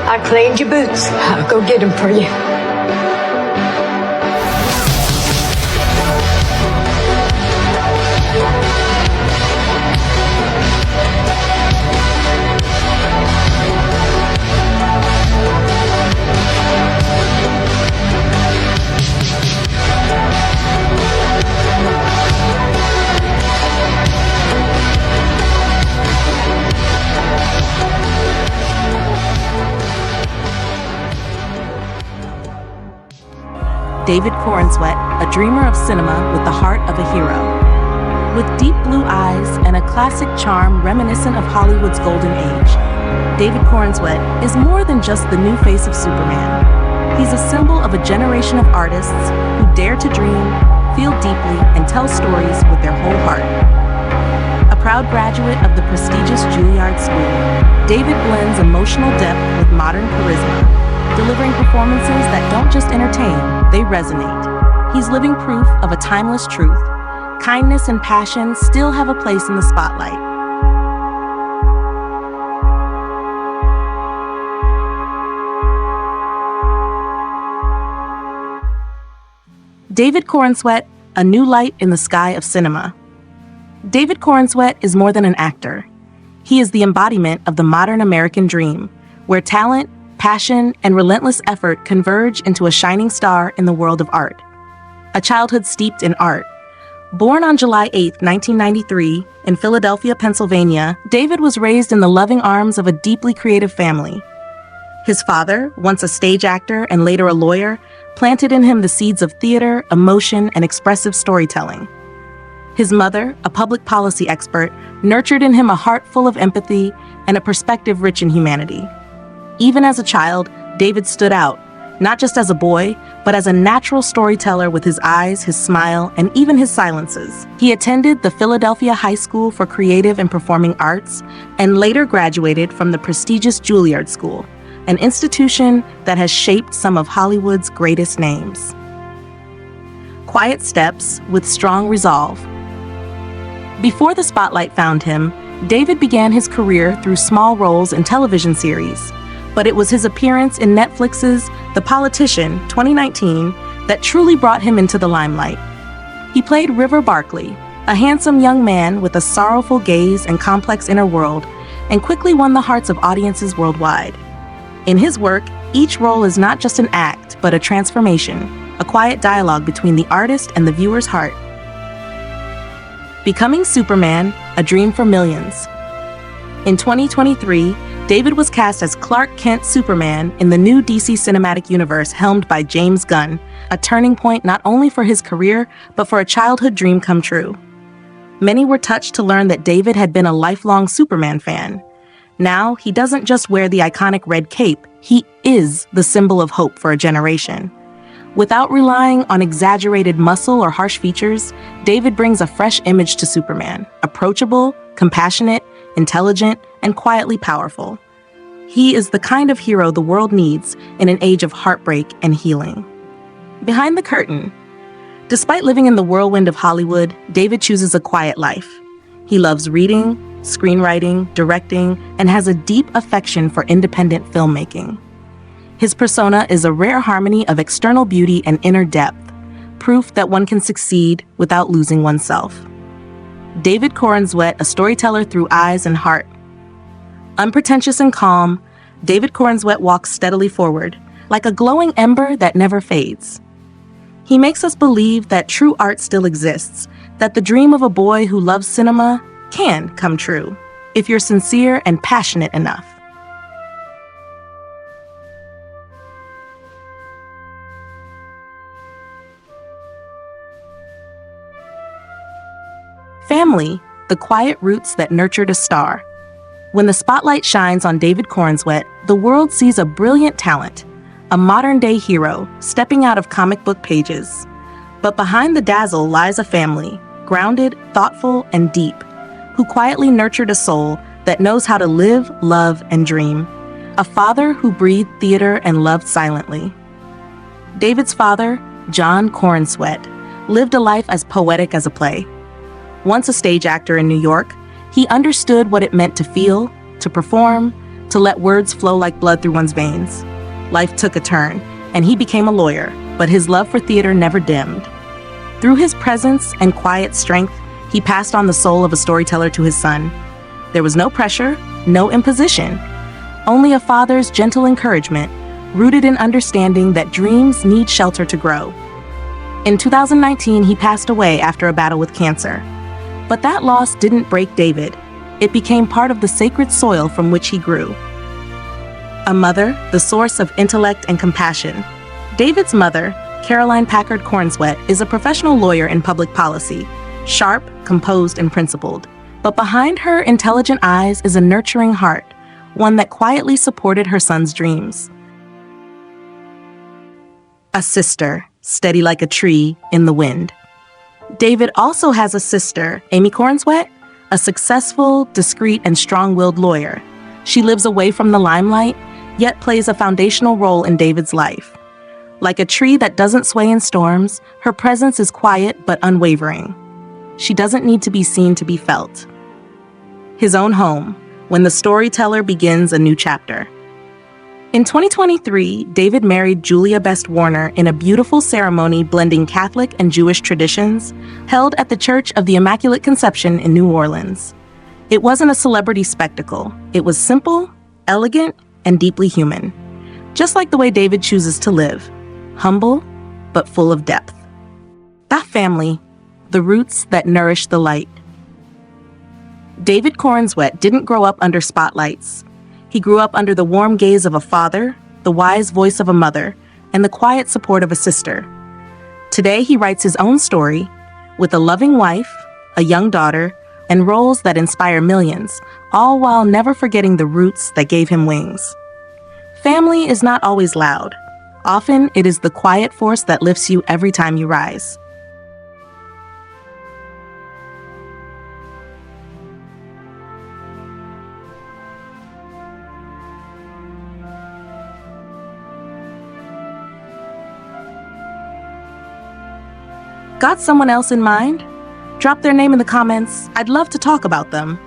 I cleaned your boots. I'll go get them for you. David Corenswet, a dreamer of cinema with the heart of a hero. With deep blue eyes and a classic charm reminiscent of Hollywood's golden age, David Corenswet is more than just the new face of Superman. He's a symbol of a generation of artists who dare to dream, feel deeply, and tell stories with their whole heart. A proud graduate of the prestigious Juilliard School, David blends emotional depth with modern charisma, delivering performances that don't just entertain, they resonate. He's living proof of a timeless truth. Kindness and passion still have a place in the spotlight. David Corenswet, a new light in the sky of cinema. David Corenswet is more than an actor. He is the embodiment of the modern American dream, where talent, passion, and relentless effort converge into a shining star in the world of art. A childhood steeped in art. Born on July 8, 1993, in Philadelphia, Pennsylvania, David was raised in the loving arms of a deeply creative family. His father, once a stage actor and later a lawyer, planted in him the seeds of theater, emotion, and expressive storytelling. His mother, a public policy expert, nurtured in him a heart full of empathy and a perspective rich in humanity. Even as a child, David stood out, not just as a boy, but as a natural storyteller with his eyes, his smile, and even his silences. He attended the Philadelphia High School for Creative and Performing Arts and later graduated from the prestigious Juilliard School, an institution that has shaped some of Hollywood's greatest names. Quiet steps with strong resolve. Before the spotlight found him, David began his career through small roles in television series. But it was his appearance in Netflix's The Politician, 2019, that truly brought him into the limelight. He played River Barkley, a handsome young man with a sorrowful gaze and complex inner world, and quickly won the hearts of audiences worldwide. In his work, each role is not just an act, but a transformation, a quiet dialogue between the artist and the viewer's heart. Becoming Superman, a dream for millions. In 2023, David was cast as Clark Kent Superman in the new DC Cinematic Universe helmed by James Gunn, a turning point not only for his career, but for a childhood dream come true. Many were touched to learn that David had been a lifelong Superman fan. Now, he doesn't just wear the iconic red cape, he is the symbol of hope for a generation. Without relying on exaggerated muscle or harsh features, David brings a fresh image to Superman, approachable, compassionate, intelligent, and quietly powerful. He is the kind of hero the world needs in an age of heartbreak and healing. Behind the curtain. Despite living in the whirlwind of Hollywood, David chooses a quiet life. He loves reading, screenwriting, directing, and has a deep affection for independent filmmaking. His persona is a rare harmony of external beauty and inner depth, proof that one can succeed without losing oneself. David Corenswet, a storyteller through eyes and heart. Unpretentious and calm, David Corenswet walks steadily forward, like a glowing ember that never fades. He makes us believe that true art still exists, that the dream of a boy who loves cinema can come true, if you're sincere and passionate enough. Family, the quiet roots that nurtured a star. When the spotlight shines on David Corenswet, the world sees a brilliant talent, a modern-day hero stepping out of comic book pages. But behind the dazzle lies a family, grounded, thoughtful, and deep, who quietly nurtured a soul that knows how to live, love, and dream. A father who breathed theater and loved silently. David's father, John Corenswet, lived a life as poetic as a play. Once a stage actor in New York, he understood what it meant to feel, to perform, to let words flow like blood through one's veins. Life took a turn, and he became a lawyer, but his love for theater never dimmed. Through his presence and quiet strength, he passed on the soul of a storyteller to his son. There was no pressure, no imposition, only a father's gentle encouragement, rooted in understanding that dreams need shelter to grow. In 2019, he passed away after a battle with cancer. But that loss didn't break David. It became part of the sacred soil from which he grew. A mother, the source of intellect and compassion. David's mother, Caroline Packard Corenswet, is a professional lawyer in public policy, sharp, composed, and principled. But behind her intelligent eyes is a nurturing heart, one that quietly supported her son's dreams. A sister, steady like a tree in the wind. David also has a sister, Amy Corenswet, a successful, discreet, and strong-willed lawyer. She lives away from the limelight, yet plays a foundational role in David's life. Like a tree that doesn't sway in storms, her presence is quiet but unwavering. She doesn't need to be seen to be felt. His own home, when the storyteller begins a new chapter. In 2023, David married Julia Best Warner in a beautiful ceremony blending Catholic and Jewish traditions, held at the Church of the Immaculate Conception in New Orleans. It wasn't a celebrity spectacle. It was simple, elegant, and deeply human. Just like the way David chooses to live, humble, but full of depth. That family, the roots that nourish the light. David Corenswet didn't grow up under spotlights. He grew up under the warm gaze of a father, the wise voice of a mother, and the quiet support of a sister. Today, he writes his own story with a loving wife, a young daughter, and roles that inspire millions, all while never forgetting the roots that gave him wings. Family is not always loud. Often, it is the quiet force that lifts you every time you rise. Got someone else in mind? Drop their name in the comments. I'd love to talk about them.